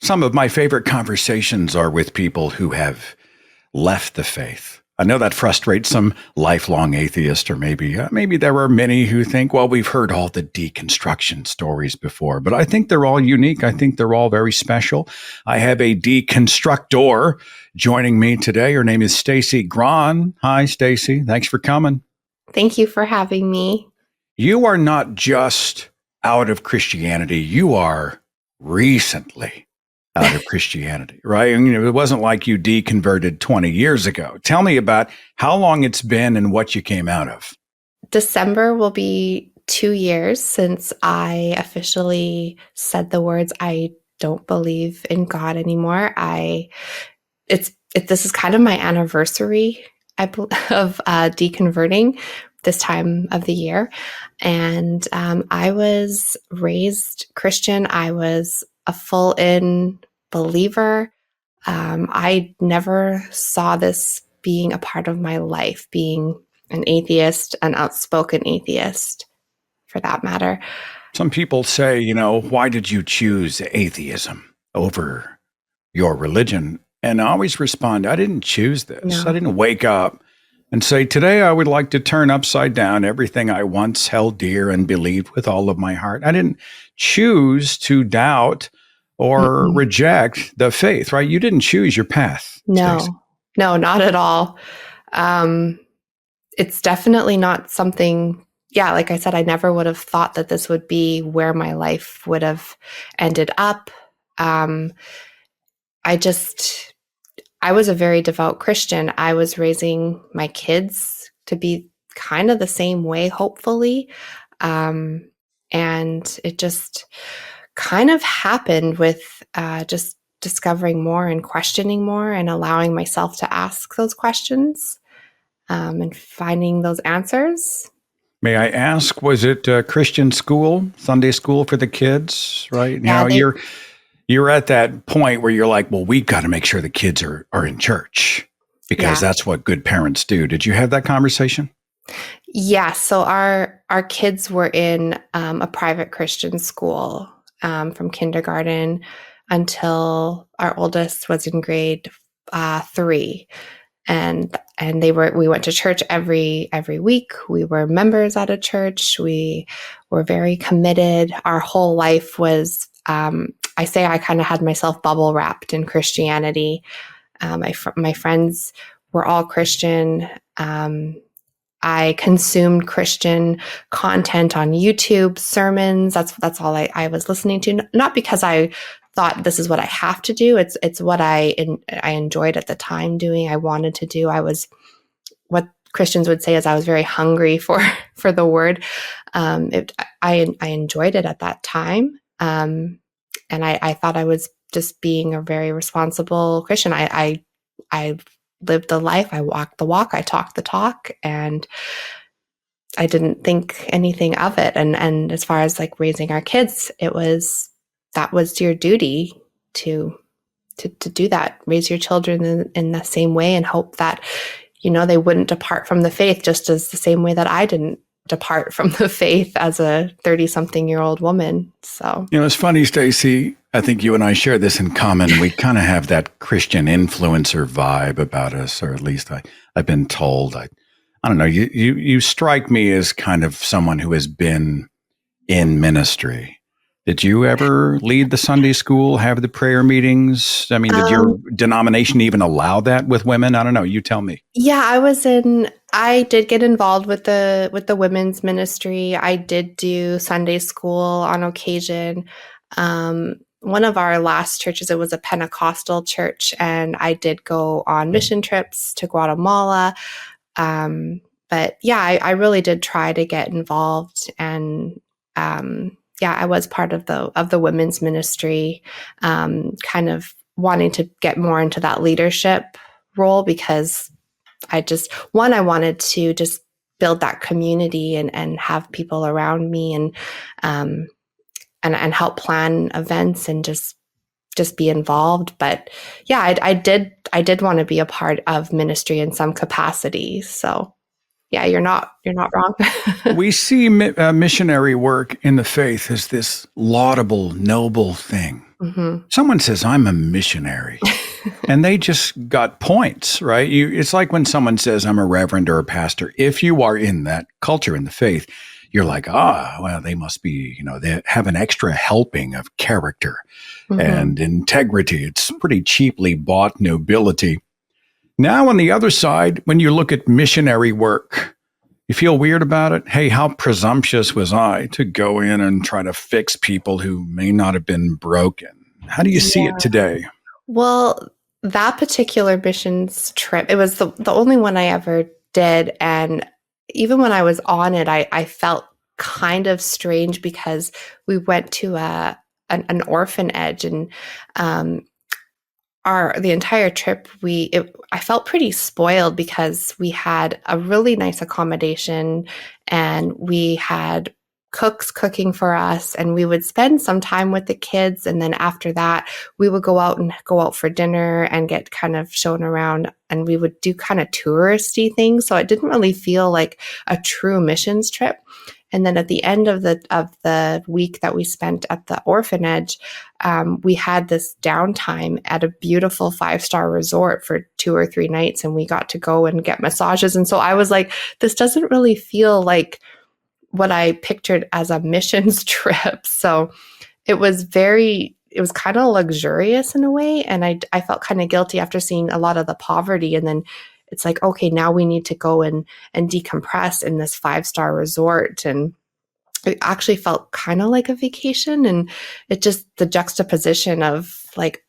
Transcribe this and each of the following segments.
Some of my favorite conversations are with people who have left the faith. I know that frustrates some lifelong atheists, or maybe there are many who think, well, we've heard all the deconstruction stories before, but I think they're all unique. I think they're all very special. I have a deconstructor joining me today. Her name is Stacie Grahn. Hi, Stacie. Thanks for coming. Thank you for having me. You are not just out of Christianity. You are recently out of Christianity, right? And, it wasn't like you deconverted 20 years ago. Tell me about how long it's been and what you came out of. December will be 2 years since I officially said the words, I don't believe in God anymore. This is kind of my anniversary of deconverting this time of the year. And I was raised Christian. I was a full-in believer. I never saw this being a part of my life, being an atheist, an outspoken atheist, for that matter. Some people say, why did you choose atheism over your religion? And I always respond, I didn't choose this. No. I didn't wake up and say, today I would like to turn upside down everything I once held dear and believed with all of my heart. I didn't choose to doubt or reject the faith, right? You didn't choose your path. No, Stacie. No, not at all. It's definitely not something, like I said, I never would have thought that this would be where my life would have ended up. I was a very devout Christian. I was raising my kids to be kind of the same way, hopefully. And it just kind of happened with just discovering more and questioning more and allowing myself to ask those questions and finding those answers. May I ask, was it Christian school, Sunday school for the kids, right? Yeah, You're at that point where you're like, well, we've got to make sure the kids are in church because that's what good parents do. Did you have that conversation? Yeah. So our kids were in a private Christian school from kindergarten until our oldest was in grade 3. And we went to church every week. We were members at a church. We were very committed. Our whole life was, I say I kind of had myself bubble wrapped in Christianity. My friends were all Christian. I consumed Christian content on YouTube, sermons. That's all I was listening to. Not because I thought this is what I have to do. It's what I enjoyed at the time doing. I wanted to do. I was, what Christians would say is, I was very hungry for the word. I enjoyed it at that time. And I thought I was just being a very responsible Christian. I lived the life, I walked the walk, I talked the talk, and I didn't think anything of it. And as far as like raising our kids, that was your duty to do that, raise your children in the same way and hope that, they wouldn't depart from the faith, just as the same way that I didn't depart from the faith as a 30-something-year-old woman. So, it's funny, Stacie. I think you and I share this in common. We kind of have that Christian influencer vibe about us, or at least I've been told. I don't know. You strike me as kind of someone who has been in ministry. Did you ever lead the Sunday school, have the prayer meetings? I mean, did your denomination even allow that with women? I don't know. You tell me. Yeah, I did get involved with the women's ministry. I did do Sunday school on occasion. One of our last churches, it was a Pentecostal church, and I did go on mission trips to Guatemala. But yeah, I really did try to get involved, and I was part of the women's ministry, kind of wanting to get more into that leadership role because I wanted to just build that community and have people around me and help plan events and just be involved. But yeah, I did want to be a part of ministry in some capacity. So yeah, you're not wrong. We see missionary work in the faith as this laudable, noble thing. Hmm. Someone says, I'm a missionary, and they just got points, right? It's like when someone says, I'm a reverend or a pastor. If you are in that culture, in the faith, you're like, well, they must be, they have an extra helping of character Hmm. and integrity. It's pretty cheaply bought nobility. Now, on the other side, when you look at missionary work, you feel weird about it? Hey, how presumptuous was I to go in and try to fix people who may not have been broken? How do you see it Yeah. today? Well, that particular missions trip, it was the only one I ever did. And even when I was on it, I felt kind of strange because we went to an orphanage, and um, the entire trip I felt pretty spoiled because we had a really nice accommodation, and we had cooks cooking for us, and we would spend some time with the kids, and then after that we would go out for dinner and get kind of shown around, and we would do kind of touristy things, so it didn't really feel like a true missions trip. And then at the end of the week that we spent at the orphanage, we had this downtime at a beautiful 5-star resort for 2 or 3 nights, and we got to go and get massages. And so I was like, this doesn't really feel like what I pictured as a missions trip. So it was kind of luxurious in a way. And I felt kind of guilty after seeing a lot of the poverty. And then it's like, okay, now we need to go and decompress in this 5-star resort. And it actually felt kind of like a vacation. And it just, the juxtaposition of like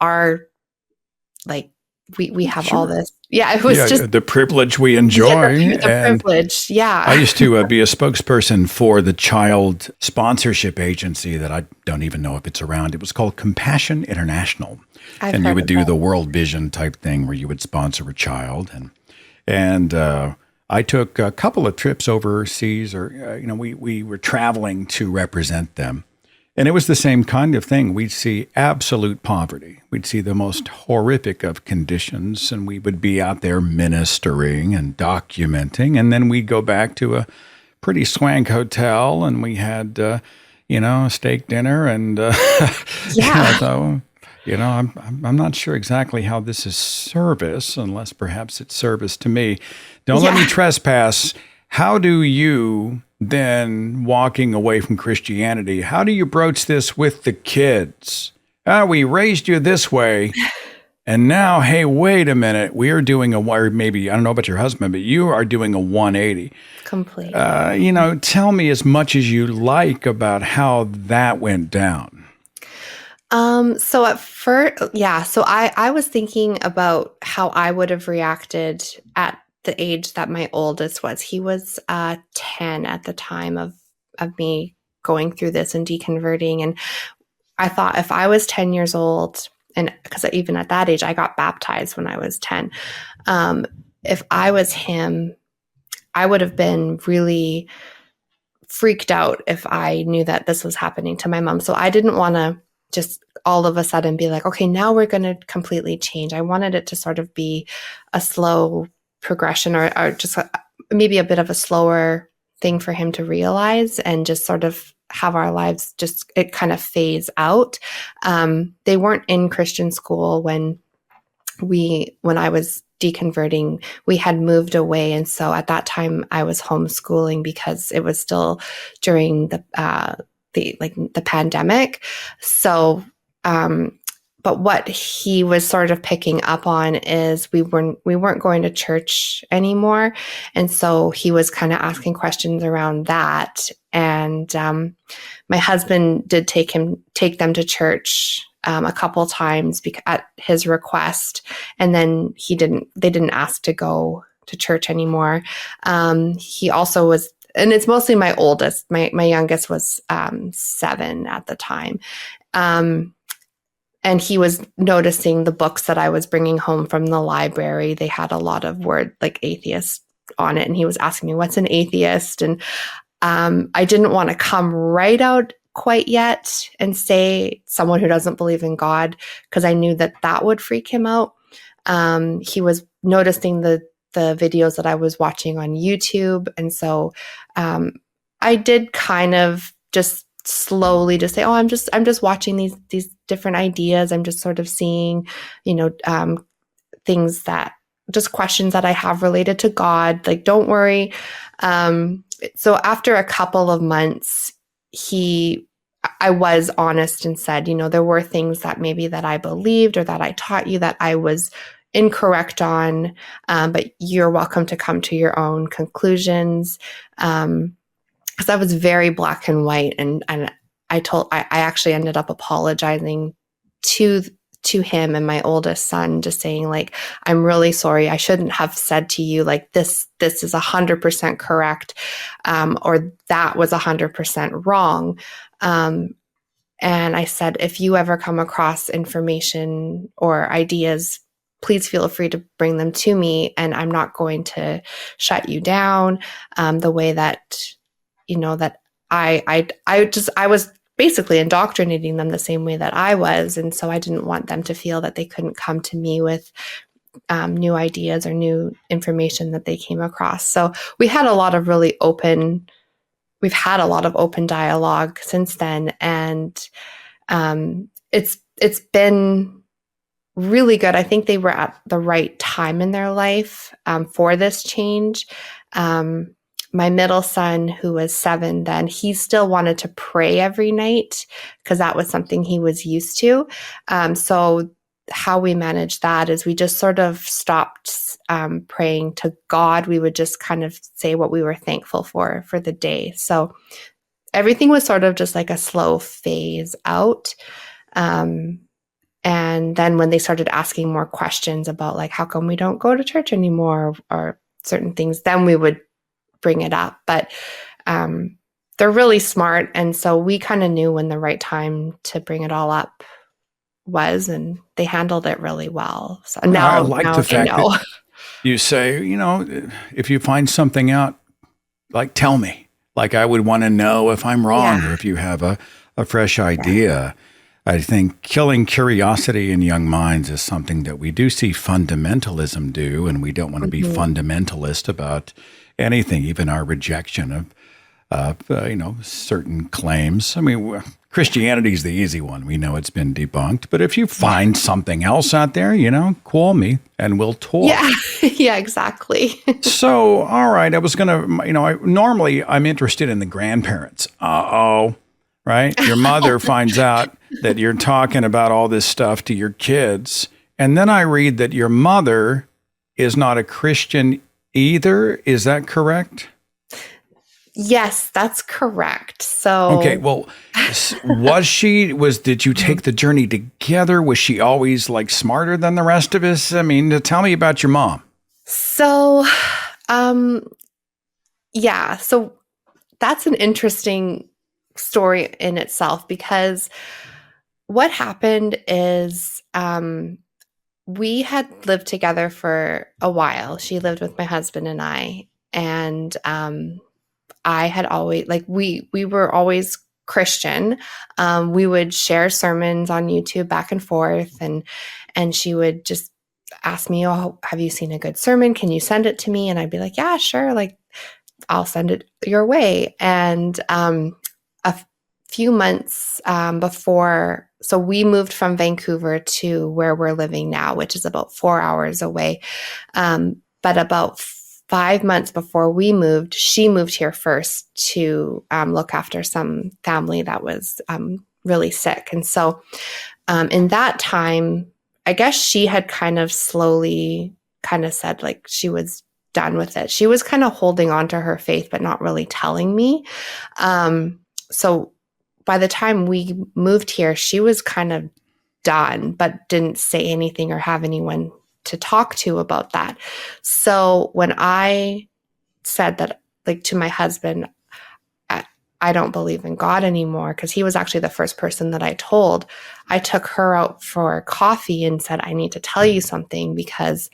we have all Sure. this. Yeah, it was just the privilege we enjoy. the And privilege. Yeah. I used to be a spokesperson for the child sponsorship agency that I don't even know if it's around. It was called Compassion International. I've And you heard would of do that. the World Vision type thing where you would sponsor a child. And I took a couple of trips overseas, or, we were traveling to represent them. And it was the same kind of thing. We'd see absolute poverty. We'd see the most horrific of conditions, and we would be out there ministering and documenting. And then we'd go back to a pretty swank hotel, and we had, a steak dinner. And Yeah. so, I'm not sure exactly how this is service, unless perhaps it's service to me. Don't let me Yeah. trespass. How do you then, walking away from Christianity, how do you broach this with the kids? We raised you this way, and now, hey, wait a minute, we are doing or maybe, I don't know about your husband, but you are doing a 180. Completely. Tell me as much as you like about how that went down. So at first, yeah, so I was thinking about how I would have reacted at the age that my oldest was. He was 10 at the time of me going through this and deconverting. And I thought if I was 10 years old, and because even at that age, I got baptized when I was 10. If I was him, I would have been really freaked out if I knew that this was happening to my mom. So I didn't want to just all of a sudden be like, okay, now we're going to completely change. I wanted it to sort of be a slow progression, or just maybe a bit of a slower thing for him to realize, and just sort of have our lives it kind of phase out. They weren't in Christian school when I was deconverting. We had moved away, and so at that time I was homeschooling because it was still during the pandemic. So, but what he was sort of picking up on is we weren't going to church anymore, and so he was kind of asking questions around that. And my husband did take them to church a couple times at his request, and then they didn't ask to go to church anymore. He also was, and it's mostly my oldest. My youngest was 7 at the time. And he was noticing the books that I was bringing home from the library. They had a lot of word like atheist on it. And he was asking me, what's an atheist? And I didn't want to come right out quite yet and say someone who doesn't believe in God, because I knew that would freak him out. He was noticing the the videos that I was watching on YouTube. And so I did kind of just slowly just say, oh, I'm just watching these different ideas. I'm just sort of seeing, things that just questions that I have related to God. Like, don't worry. So after a couple of months, I was honest and said, there were things that maybe that I believed or that I taught you that I was incorrect on, but you're welcome to come to your own conclusions. Because I was very black and white, and I actually ended up apologizing to him and my oldest son, just saying, like, I'm really sorry. I shouldn't have said to you, like, this is 100% correct, or that was 100% wrong. And I said, if you ever come across information or ideas, please feel free to bring them to me, and I'm not going to shut you down the way that, that I was basically indoctrinating them the same way that I was. And so I didn't want them to feel that they couldn't come to me with new ideas or new information that they came across. So we've had a lot of open dialogue since then. And it's been really good. I think they were at the right time in their life for this change. My middle son, who was 7 then, he still wanted to pray every night because that was something he was used to. So how we managed that is we just sort of stopped praying to God. We would just kind of say what we were thankful for the day. So everything was sort of just like a slow phase out. And then when they started asking more questions about, like, how come we don't go to church anymore or certain things, then we would bring it up. But they're really smart. And so we kind of knew when the right time to bring it all up was, and they handled it really well. So now, I like the fact that you say, if you find something out, like, tell me. Like, I would want to know if I'm wrong or if you have a fresh idea. I think killing curiosity in young minds is something that we do see fundamentalism do, and we don't want to be fundamentalist about anything, even our rejection of certain claims. I mean, Christianity is the easy one. We know it's been debunked. But if you find something else out there, call me and we'll talk. Yeah, yeah, exactly. So, all right, I was going to, normally I'm interested in the grandparents. Right? Your mother finds out that you're talking about all this stuff to your kids. And then I read that your mother is not a Christian either. Is that correct? Yes, that's correct. So, okay, well, did you take the journey together? Was she always, like, smarter than the rest of us? I mean, tell me about your mom. So, yeah, so that's an interesting story in itself, because what happened is we had lived together for a while. She lived with my husband and I, and I had always, like, we were always Christian. We would share sermons on YouTube back and forth, and she would just ask me, oh, have you seen a good sermon? Can you send it to me? And I'd be like, yeah, sure. Like, I'll send it your way. And a few months before, so we moved from Vancouver to where we're living now, which is about 4 hours away. But about 5 months before we moved, she moved here first to look after some family that was really sick. And so in that time, I guess she had kind of slowly kind of said, like, she was done with it. She was kind of holding on to her faith, but not really telling me. So by the time we moved here, she was kind of done, but didn't say anything or have anyone to talk to about that. So when I said that, like, to my husband, I don't believe in God anymore, because he was actually the first person that I told, I took her out for coffee and said, I need to tell you something, because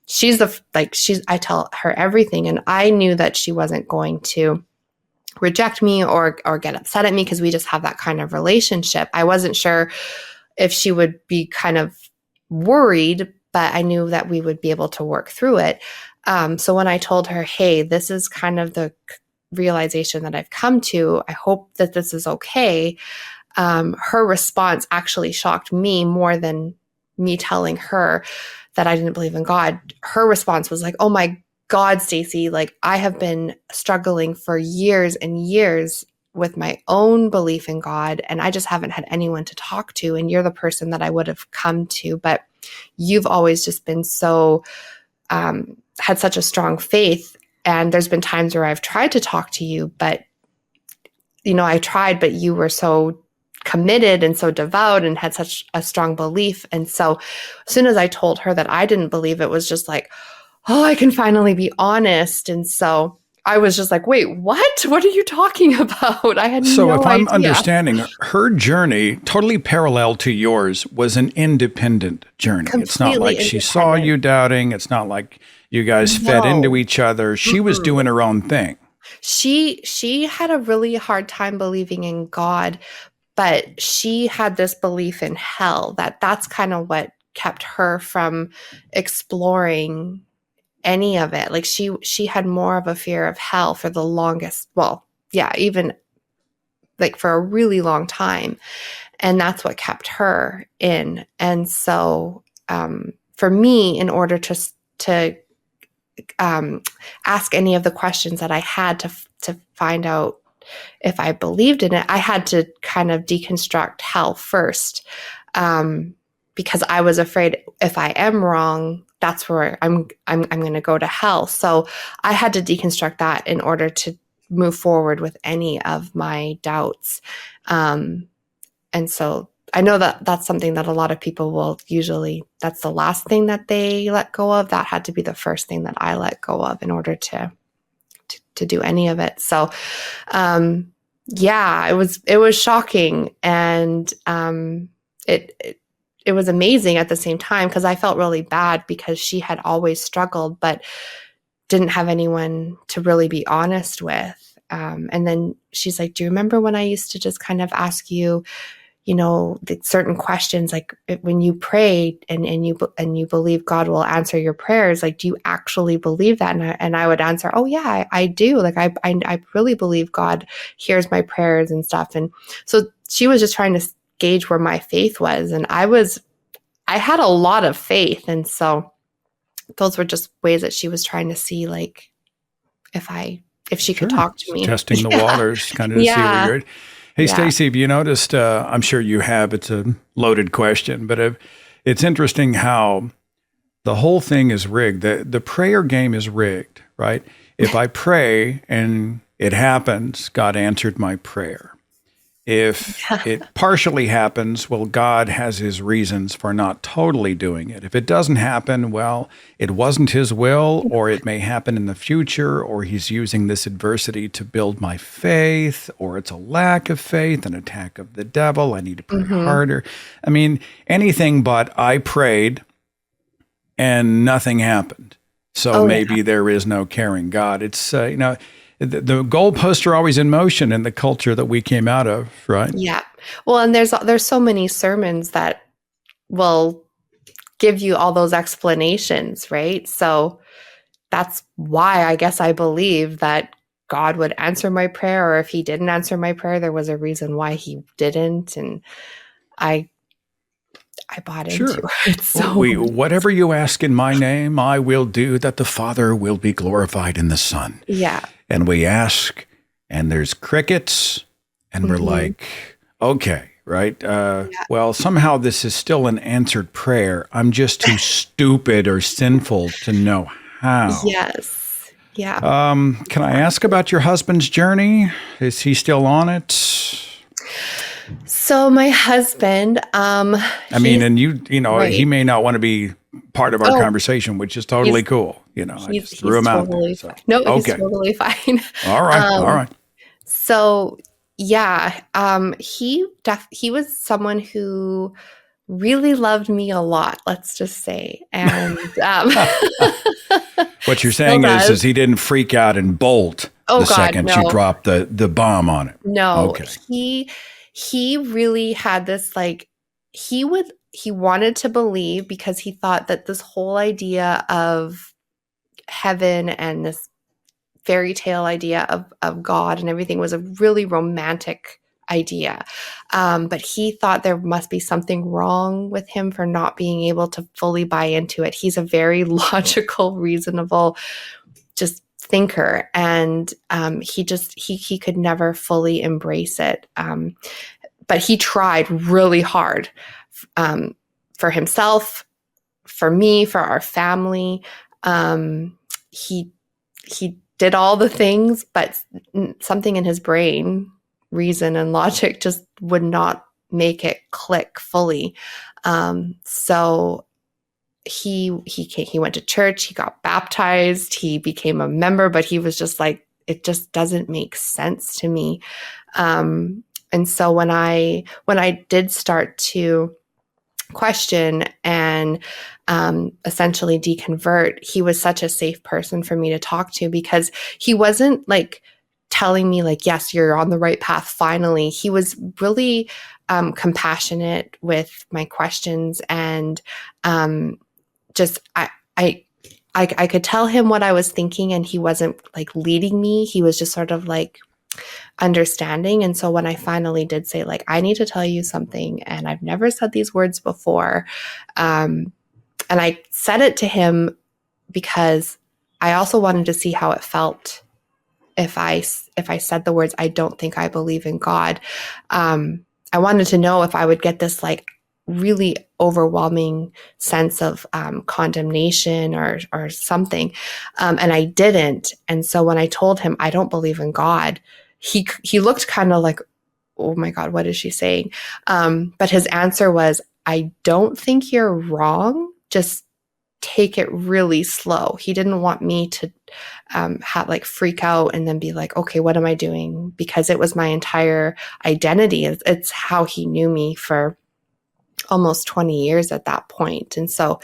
I tell her everything. And I knew that she wasn't going to reject me or get upset at me, because we just have that kind of relationship. I wasn't sure if she would be kind of worried, but I knew that we would be able to work through it. So when I told her, hey, this is kind of the realization that I've come to, I hope that this is okay. Her response actually shocked me more than me telling her that I didn't believe in God. Her response was like, oh my God, Stacie, like I have been struggling for years and years with my own belief in God, and I just haven't had anyone to talk to. And you're the person that I would have come to, but you've always just been so, had such a strong faith. And there's been times where I've tried to talk to you, but I tried, but you were so committed and so devout and had such a strong belief. And so as soon as I told her that I didn't believe, it was just like, oh, I can finally be honest. And so I was just like, wait, what? What are you talking about? I had So no if I'm idea. understanding, her journey, totally parallel to yours, was an independent journey. It's not Completely like she saw independent. you doubting. It's not like you guys fed into No. each other. She was Mm-mm. doing her own thing. She had a really hard time believing in God, but she had this belief in hell that's kind of what kept her from exploring any of it. Like she had more of a fear of hell for the longest, well, yeah, even like for a really long time. And that's what kept her in. And so for me, in order to ask any of the questions that I had to find out if I believed in it, I had to kind of deconstruct hell first, because I was afraid if I am wrong, that's where I'm going to go to hell. So I had to deconstruct that in order to move forward with any of my doubts. And so I know that that's something that a lot of people will usually, that's the last thing that they let go of. That had to be the first thing that I let go of in order to do any of it. So, yeah, it was shocking, and it was amazing at the same time, because I felt really bad because she had always struggled, but didn't have anyone to really be honest with. And then she's like, "Do you remember when I used to just kind of ask you, the certain questions, like when you pray and you believe God will answer your prayers, like, do you actually believe that?" And I would answer, "Oh yeah, I do. Like I really believe God hears my prayers and stuff." And so she was just trying to gauge where my faith was. And I had a lot of faith. And so those were just ways that she was trying to see, like, if she could Sure. talk to me. Testing the Yeah. waters, kind of to see where Yeah. you're at. Hey, Yeah. Stacie, have you noticed? I'm sure you have. It's a loaded question, but it's interesting how the whole thing is rigged. The prayer game is rigged, right? If I pray and it happens, God answered my prayer. If it partially happens, well, God has his reasons for not totally doing it. If it doesn't happen, well, it wasn't his will, or it may happen in the future, or he's using this adversity to build my faith, or it's a lack of faith, an attack of the devil. I need to pray harder. I mean, anything but I prayed and nothing happened. So Oh, yeah. maybe there is no caring God. It's, the goalposts are always in motion in the culture that we came out of, right? Yeah. Well, and there's so many sermons that will give you all those explanations, right? So that's why I guess I believe that God would answer my prayer, or if he didn't answer my prayer, there was a reason why he didn't. And I bought into Sure. it. So Whatever you ask in my name, I will do, that the Father will be glorified in the Son. yeah. And we ask, and there's crickets, and we're like, okay, right? Well, somehow this is still an answered prayer. I'm just too stupid or sinful to know how. Yes. Yeah. Can I ask about your husband's journey? Is he still on it? So my husband, I mean, and you know, right. he may not want to be part of our conversation, which is totally cool. I just threw him out there. Totally So, fine. No, he's okay. totally fine. All right. All right. So yeah, he was someone who really loved me a lot, let's just say. And What you're still saying is does. he didn't freak out and bolt Oh the God, second you no. dropped the bomb on it. No. Okay. He really had this, like, he wanted to believe, because he thought that this whole idea of heaven and this fairy tale idea of God and everything was a really romantic idea. But he thought there must be something wrong with him for not being able to fully buy into it. He's a very logical, reasonable, just thinker. And he could never fully embrace it. But he tried really hard for himself, for me, for our family. He did all the things, but something in his brain, reason and logic, just would not make it click fully. So he went to church, he got baptized, he became a member, but he was just like, it just doesn't make sense to me. And so when I did start to question and essentially deconvert, he was such a safe person for me to talk to, because he wasn't like telling me like, yes, you're on the right path finally. He was really compassionate with my questions, and just I could tell him what I was thinking, and he wasn't like leading me. He was just sort of like understanding. And so when I finally did say like, I need to tell you something, and I've never said these words before, and I said it to him because I also wanted to see how it felt if I said the words, I don't think I believe in God. I wanted to know if I would get this like really overwhelming sense of condemnation or something. And I didn't. And so when I told him I don't believe in God, he looked kind of like, oh my God, what is she saying? But his answer was, I don't think you're wrong. Just take it really slow. He didn't want me to like freak out and then be like, okay, what am I doing? Because it was my entire identity. It's how he knew me for almost 20 years at that point. And so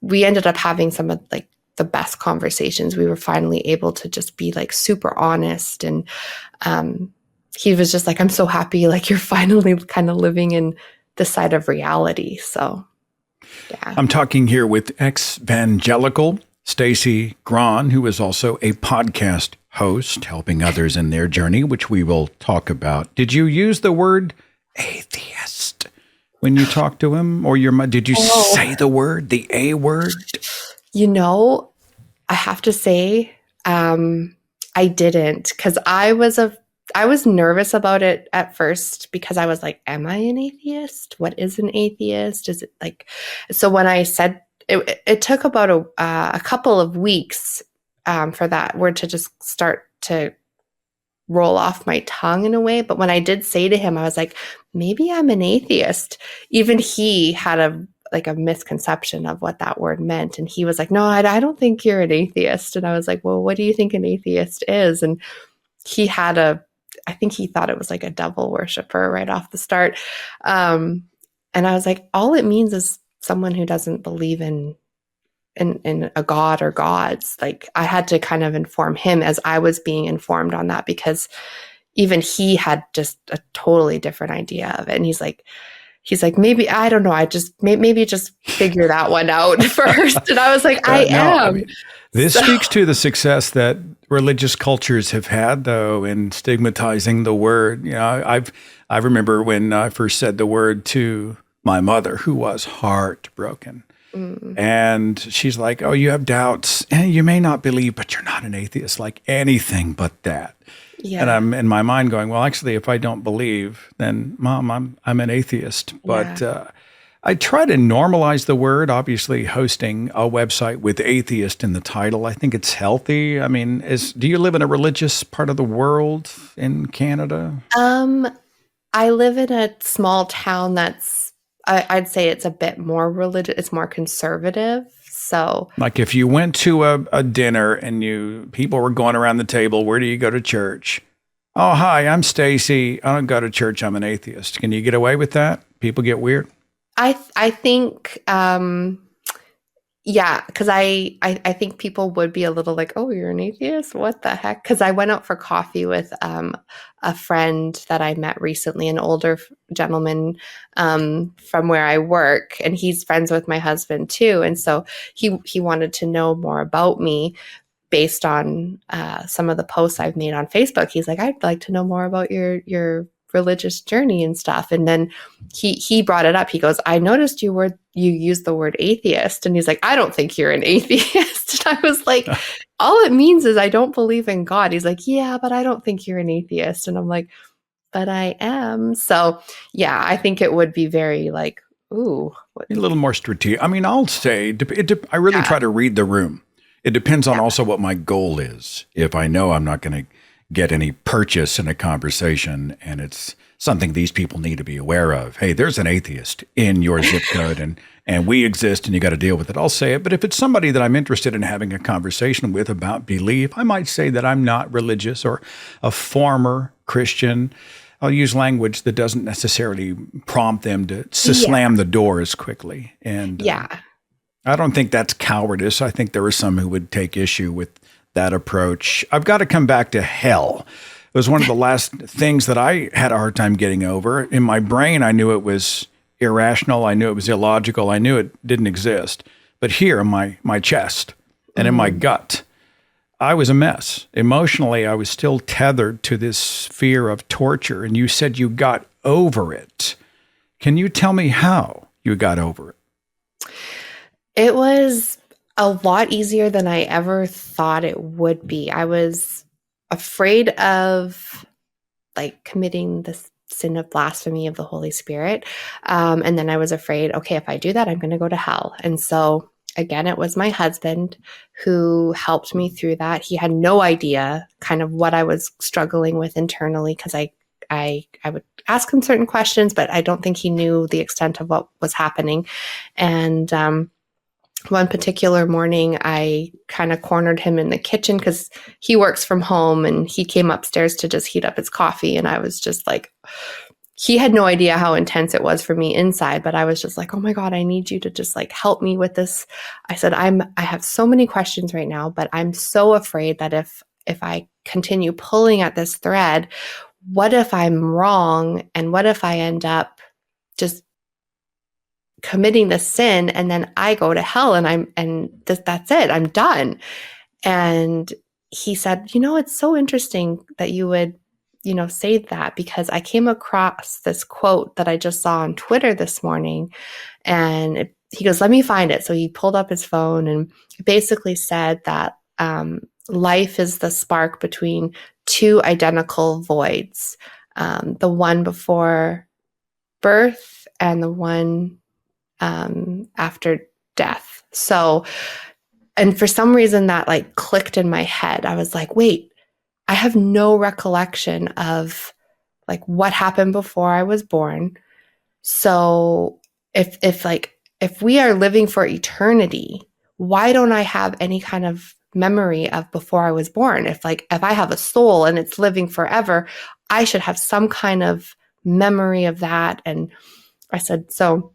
we ended up having some of like the best conversations. We were finally able to just be like super honest. And he was just like, I'm so happy, like you're finally kind of living in this side of reality. So yeah. I'm talking here with Ex-vangelical Stacie Grahn, who is also a podcast host, helping others in their journey, which we will talk about. Did you use the word atheist when you talked to him, or did you say the word, the A word? You know, I have to say, I didn't, because I was nervous about it at first, because I was like, am I an atheist? What is an atheist? Is it like, so when I said it took about a couple of weeks for that word to just start to roll off my tongue in a way. But when I did say to him, I was like, maybe I'm an atheist. Even he had a misconception of what that word meant. And he was like, no, I don't think you're an atheist. And I was like, well, what do you think an atheist is? And he had I think he thought it was like a devil worshiper right off the start. And I was like, all it means is someone who doesn't believe in a god or gods. Like, I had to kind of inform him as I was being informed on that, because even he had just a totally different idea of it. And he's like, maybe, I don't know, I just maybe just figure that one out first. And I was like, I am. This speaks to the success that religious cultures have had, though, in stigmatizing the word. You know, I remember when I first said the word to my mother, who was heartbroken. And she's like, oh, you have doubts. You may not believe, but you're not an atheist, like anything but that. Yeah. And I'm in my mind going, well, actually, if I don't believe, then Mom, I'm an atheist. But I try to normalize the word, obviously hosting a website with atheist in the title. I think it's healthy. I mean, do you live in a religious part of the world in Canada? I live in a small town I'd say it's a bit more religious. It's more conservative. So, like, if you went to a dinner and people were going around the table, where do you go to church? Oh, hi, I'm Stacie. I don't go to church. I'm an atheist. Can you get away with that? People get weird. I think, Yeah, because I think people would be a little like, "Oh, you're an atheist? What the heck?" Because I went out for coffee with a friend that I met recently, an older gentleman from where I work, and he's friends with my husband too. And so he wanted to know more about me based on some of the posts I've made on Facebook. He's like, "I'd like to know more about your religious journey and stuff." And then he brought it up. He goes, "I noticed you used the word atheist." And he's like, "I don't think you're an atheist." And I was like, "All it means is I don't believe in God." He's like, "Yeah, but I don't think you're an atheist." And I'm like, "But I am." So yeah, I think it would be very like, ooh. A little more strategic. I mean, I'll say, I really try to read the room. It depends on also what my goal is. If I know I'm not going to get any purchase in a conversation and it's something these people need to be aware of. Hey, there's an atheist in your zip code and we exist and you got to deal with it. I'll say it. But if it's somebody that I'm interested in having a conversation with about belief, I might say that I'm not religious or a former Christian. I'll use language that doesn't necessarily prompt them to slam the door as quickly. And I don't think that's cowardice. I think there are some who would take issue with that approach. I've got to come back to hell. It was one of the last things that I had a hard time getting over. In my brain, I knew it was irrational. I knew it was illogical. I knew it didn't exist. But here in my chest and in my gut, I was a mess. Emotionally, I was still tethered to this fear of torture. And you said you got over it. Can you tell me how you got over it? It was a lot easier than I ever thought it would be. I was afraid of like committing the sin of blasphemy of the Holy Spirit. And then I was afraid, okay, if I do that, I'm going to go to hell. And so again, it was my husband who helped me through that. He had no idea kind of what I was struggling with internally because I would ask him certain questions, but I don't think he knew the extent of what was happening. And one particular morning, I kind of cornered him in the kitchen because he works from home and he came upstairs to just heat up his coffee. And I was just like, he had no idea how intense it was for me inside, but I was just like, "Oh my God, I need you to just like help me with this." I said, I have so many questions right now, but I'm so afraid that if I continue pulling at this thread, what if I'm wrong? And what if I end up just committing the sin and then I go to hell and that's it, I'm done. And he said, "It's so interesting that you would, say that because I came across this quote that I just saw on Twitter this morning." And he goes, "Let me find it." So he pulled up his phone and basically said that life is the spark between two identical voids, the one before birth and the one after death. So, and for some reason that like clicked in my head. I was like, wait, I have no recollection of like what happened before I was born. So if we are living for eternity, why don't I have any kind of memory of before I was born? If I have a soul and it's living forever, I should have some kind of memory of that. And I said, so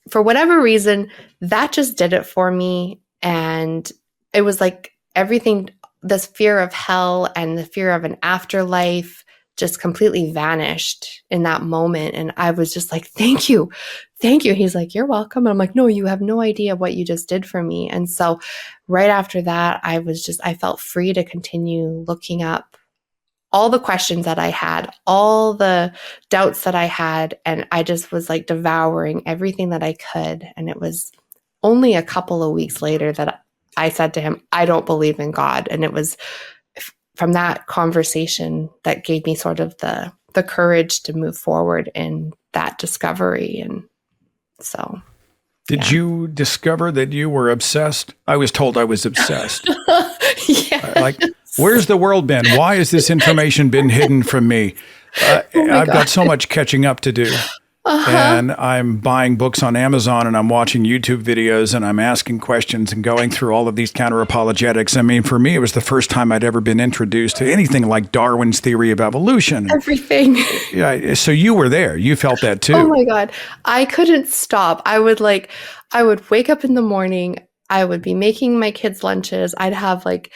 for whatever reason, that just did it for me. And it was like everything, this fear of hell and the fear of an afterlife just completely vanished in that moment. And I was just like, thank you. Thank you. He's like, "You're welcome." And I'm like, "No, you have no idea what you just did for me." And so right after that, I felt free to continue looking up all the questions that I had, all the doubts that I had. And I just was like devouring everything that I could. And it was only a couple of weeks later that I said to him, "I don't believe in God." And it was from that conversation that gave me sort of the courage to move forward in that discovery. And so. Did you discover that you were obsessed? I was told I was obsessed. Like, where's the world been? Why has this information been hidden from me? I've got so much catching up to do. And I'm buying books on Amazon and I'm watching YouTube videos and I'm asking questions and going through all of these counter apologetics. I mean, for me, it was the first time I'd ever been introduced to anything like Darwin's theory of evolution. Everything. Yeah. So you were there. You felt that too. Oh my God. I couldn't stop. I would wake up in the morning I would be making my kids' lunches. I'd have like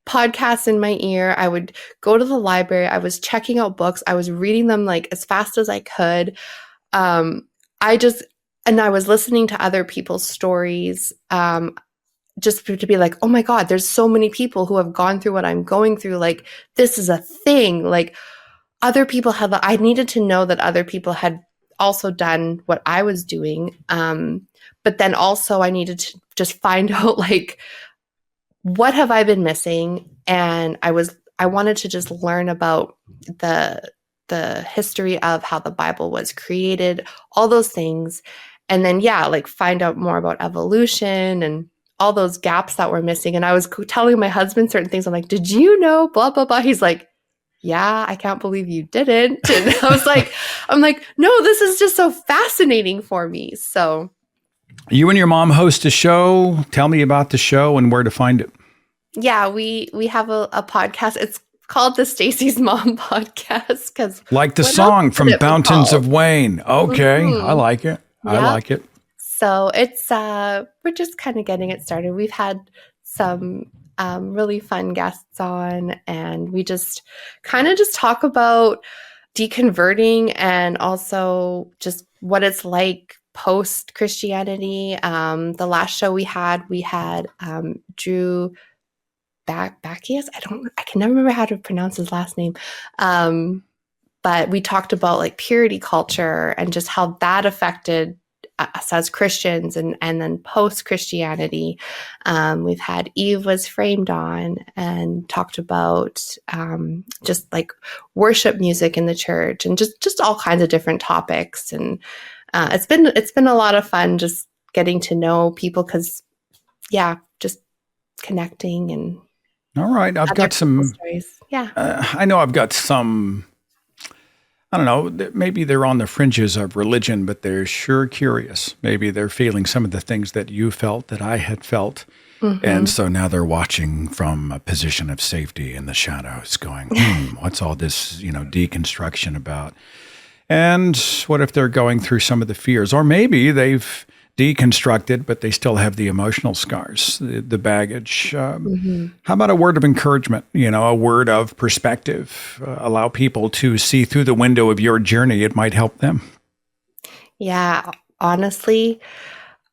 podcasts in my ear. I would go to the library. I was checking out books. I was reading them like as fast as I could. I just, and I was listening to other people's stories, just to be like, oh my God, there's so many people who have gone through what I'm going through. Like, this is a thing. Like, other people had, I needed to know that other people had also done what I was doing. But then also I needed to just find out, like, what have I been missing? And I wanted to just learn about the history of how the Bible was created, all those things. And then, yeah, like find out more about evolution and all those gaps that were missing. And I was telling my husband certain things. I'm like, did you know, blah, blah, blah. He's like, yeah, I can't believe you didn't. And I'm like, no, this is just so fascinating for me. So you and your mom host a show. Tell me about the show and where to find it. Yeah, we have a podcast. It's called the Stacie's Mom Podcast because like the song from Fountains of Wayne. Okay, I like it. I like it. So it's we're just kind of getting it started. We've had some really fun guests on, and we just kind of just talk about deconverting and also just what it's like post Christianity. The last show we had Drew Bacchius. I can never remember how to pronounce his last name. But we talked about like purity culture and just how that affected us as Christians and then post Christianity. We've had Eve Was Framed on and talked about just like worship music in the church and just all kinds of different topics. And it's been a lot of fun just getting to know people because, yeah, just connecting and. All right. I've got some stories. Yeah. I know I've got some, I don't know, maybe they're on the fringes of religion, but they're sure curious. Maybe they're feeling some of the things that you felt, that I had felt. Mm-hmm. And so now they're watching from a position of safety in the shadows going, what's all this, deconstruction about? And what if they're going through some of the fears? Or maybe they've deconstructed, but they still have the emotional scars, the baggage. How about a word of encouragement, a word of perspective? Allow people to see through the window of your journey. It might help them. Yeah, honestly,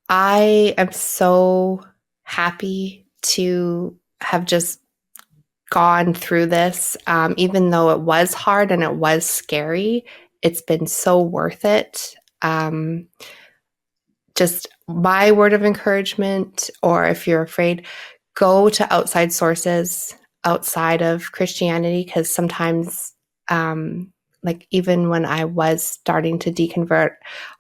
I am so happy to have just gone through this. Even though it was hard and it was scary, it's been so worth it. Just my word of encouragement, or if you're afraid, go to outside sources outside of Christianity, because sometimes, like even when I was starting to deconvert,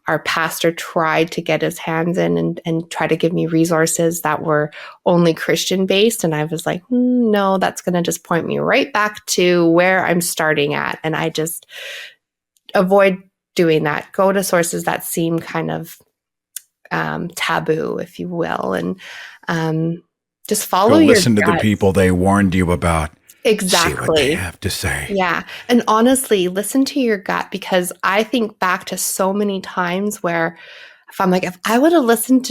our pastor tried to get his hands in and try to give me resources that were only Christian based. And I was like, no, that's going to just point me right back to where I'm starting at. And I just avoid doing that. Go to sources that seem kind of taboo, if you will, and just follow your listen to the people they warned you about. Exactly. See what they have to say. Yeah. And honestly, listen to your gut, because I think back to so many times where if I would have listened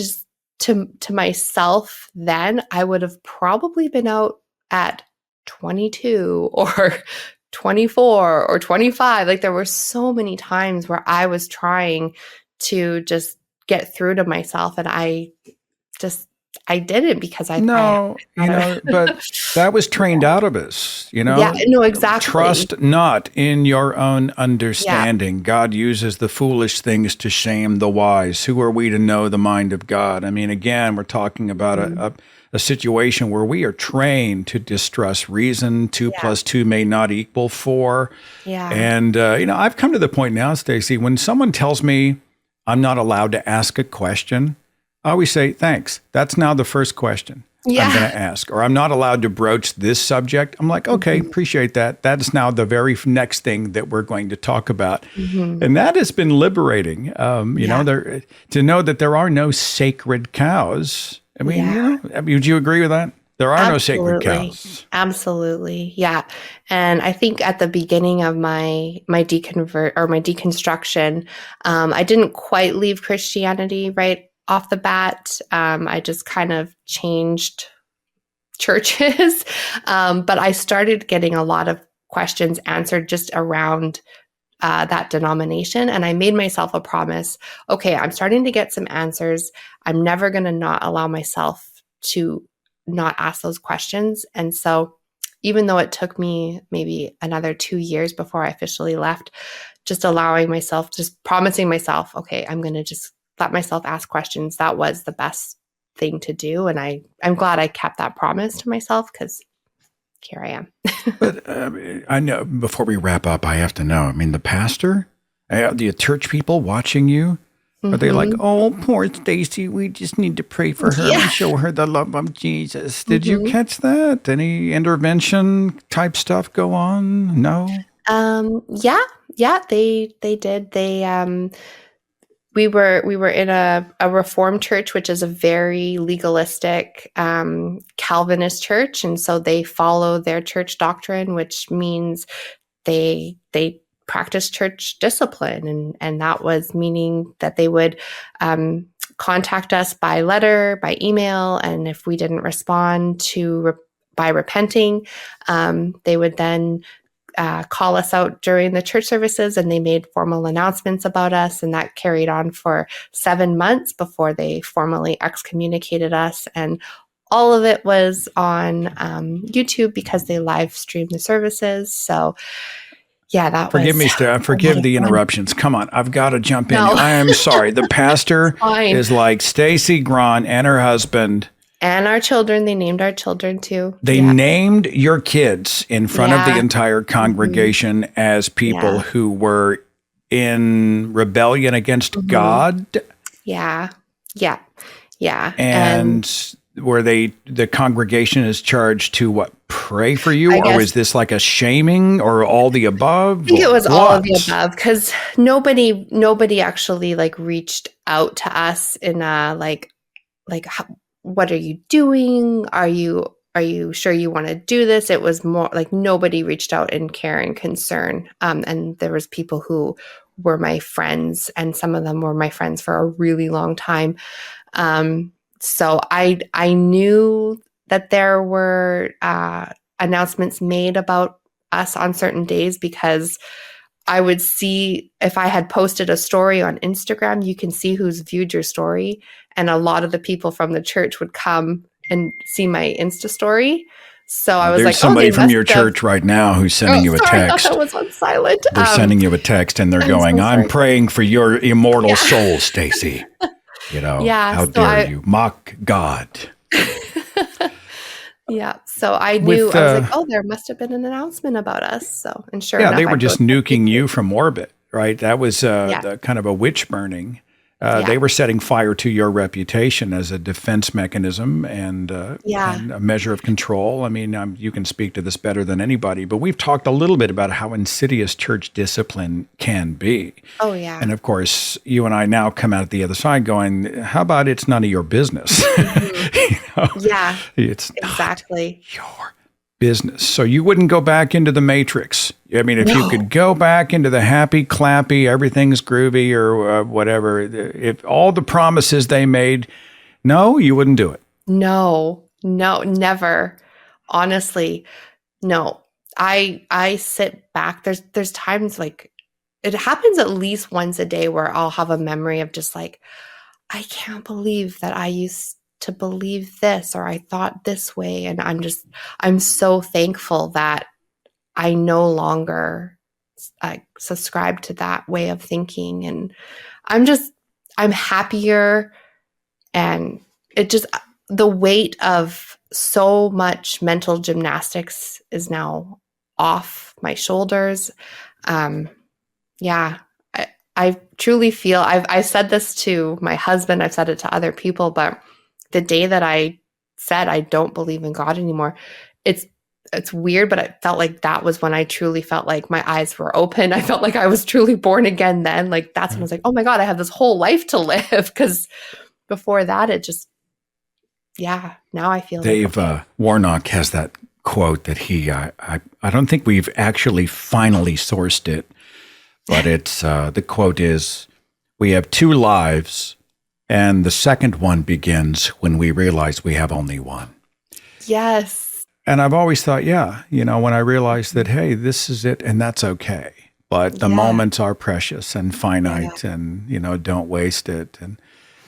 to myself then, I would have probably been out at 22 or 24 or 25. Like there were so many times where I was trying to just get through to myself, and I didn't, because but that was trained out of us, Yeah, no, exactly. Trust not in your own understanding. Yeah. God uses the foolish things to shame the wise. Who are we to know the mind of God? I mean, again, we're talking about a situation where we are trained to distrust reason. 2 + 2 may not equal 4. Yeah. And, I've come to the point now, Stacie, when someone tells me I'm not allowed to ask a question, I always say, thanks. That's now the first question I'm going to ask. Or I'm not allowed to broach this subject. I'm like, okay, appreciate that. That's now the very next thing that we're going to talk about. And that has been liberating, to know that there are no sacred cows. I mean, would you agree with that? There are no sacred cows. Absolutely. Yeah. And I think at the beginning of my deconstruction, I didn't quite leave Christianity right off the bat. I just kind of changed churches. But I started getting a lot of questions answered just around that denomination. And I made myself a promise. Okay, I'm starting to get some answers. I'm never going to not allow myself to not ask those questions. And so even though it took me maybe another 2 years before I officially left, just allowing myself, just promising myself, okay, I'm going to just let myself ask questions. That was the best thing to do. And I'm glad I kept that promise to myself, because here I am. But I know, before we wrap up, I have to know, I mean, the pastor, the church people watching you, are they like, oh, poor Stacie, we just need to pray for her and show her the love of Jesus? Did you catch that? Any intervention type stuff go on? No? Yeah, they did. We were in a Reformed church, which is a very legalistic Calvinist church, and so they follow their church doctrine, which means they practice church discipline, and that was meaning that they would contact us by letter, by email, and if we didn't respond by repenting, they would then call us out during the church services, and they made formal announcements about us, and that carried on for 7 months before they formally excommunicated us. And all of it was on YouTube because they live streamed the services. So yeah, that Forgive was... me, Steph. Forgive the interruptions. Come on, I've got to jump in. No. I am sorry. The pastor is like Stacie Grahn and her husband. And our children. They named our children too. They named your kids in front of the entire congregation as people who were in rebellion against God. Yeah. And were the congregation is charged to what? Pray for you? Or was this like a shaming or all the above? I think it was all of the above, because nobody actually like reached out to us in a like what are you doing? Are you sure you want to do this? It was more like nobody reached out in care and concern. And there was people who were my friends, and some of them were my friends for a really long time. So I knew that there were announcements made about us on certain days, because I would see, if I had posted a story on Instagram, you can see who's viewed your story. And a lot of the people from the church would come and see my Insta story. So I was There's somebody from your church right now who's sending you a text. I thought that was on silent. They're sending you a text and they're going, I'm praying for your immortal soul, Stacie. You know, how dare you mock God? Yeah. So I knew, I was like, oh, there must have been an announcement about us. So, and sure enough, they were just nuking you from orbit, right? That was the kind of a witch burning. They were setting fire to your reputation as a defense mechanism and a measure of control. I mean, you can speak to this better than anybody, but we've talked a little bit about how insidious church discipline can be. Oh, yeah. And of course, you and I now come out the other side going, how about it's none of your business? Yeah, it's exactly your business. So you wouldn't go back into the matrix. I mean, if you could go back into the happy, clappy, everything's groovy or whatever, if all the promises they made, no, you wouldn't do it. No, never. Honestly, no. I sit back. There's times like it happens at least once a day where I'll have a memory of just like, I can't believe that I used to believe this, or I thought this way. And I'm so thankful that I no longer subscribe to that way of thinking. And I'm happier, and it just, the weight of so much mental gymnastics is now off my shoulders. I truly feel, I've said this to my husband, I've said it to other people, but the day that I said I don't believe in God anymore, it's weird, but I felt like that was when I truly felt like my eyes were open. I felt like I was truly born again then. Like that's when I was like, oh my God, I have this whole life to live. Because before that, it just, now I feel Dave Warnock has that quote that I don't think we've actually finally sourced it, but it's the quote is, we have two lives, And the second one begins when we realize we have only one. Yes. And I've always thought, yeah, when I realized that, hey, this is it and that's okay. But the moments are precious and finite and, don't waste it. And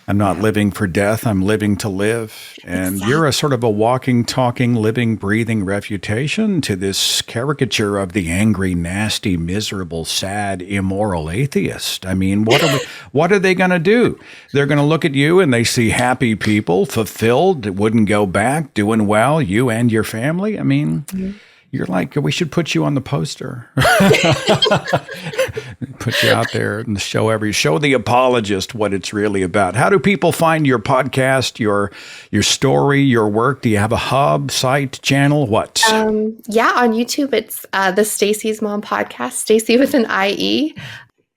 I'm not living for death. I'm living to live. And you're a sort of a walking, talking, living, breathing refutation to this caricature of the angry, nasty, miserable, sad, immoral atheist. I mean, what are they going to do? They're going to look at you and they see happy people, fulfilled, wouldn't go back, doing well, you and your family. I mean, you're like, we should put you on the poster. Put you out there and show the apologist what it's really about. How do people find your podcast, your story, your work? Do you have a hub, site, channel? What? On YouTube, it's the Stacie's Mom Podcast, Stacie with an IE.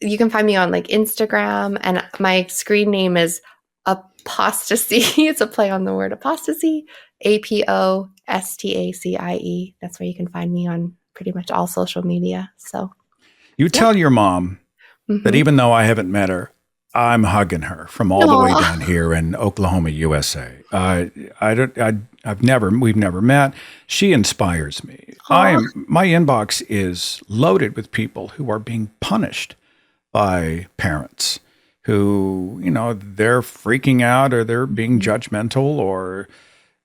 You can find me on like Instagram, and my screen name is Apostasy. It's a play on the word apostasy, APOSTACIE. That's where you can find me on pretty much all social media. So you tell your mom that even though I haven't met her, I'm hugging her from all the way down here in Oklahoma, USA. We've never met. She inspires me. My inbox is loaded with people who are being punished by parents who, they're freaking out or they're being judgmental or,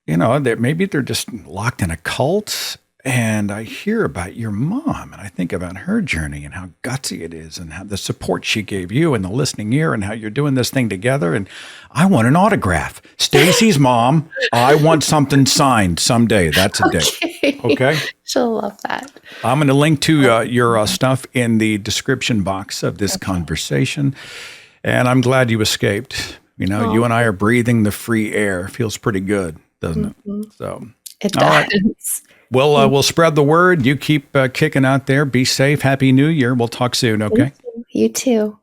maybe they're just locked in a cult. And I hear about your mom and I think about her journey and how gutsy it is and how the support she gave you and the listening ear and how you're doing this thing together. And I want an autograph. Stacie's mom, I want something signed someday. That's a day. Okay. She'll love that. I'm going to link to your stuff in the description box of this conversation. And I'm glad you escaped. You and I are breathing the free air. Feels pretty good, doesn't it? So it does. Right. We'll spread the word. You keep kicking out there. Be safe. Happy New Year. We'll talk soon. Okay. You too.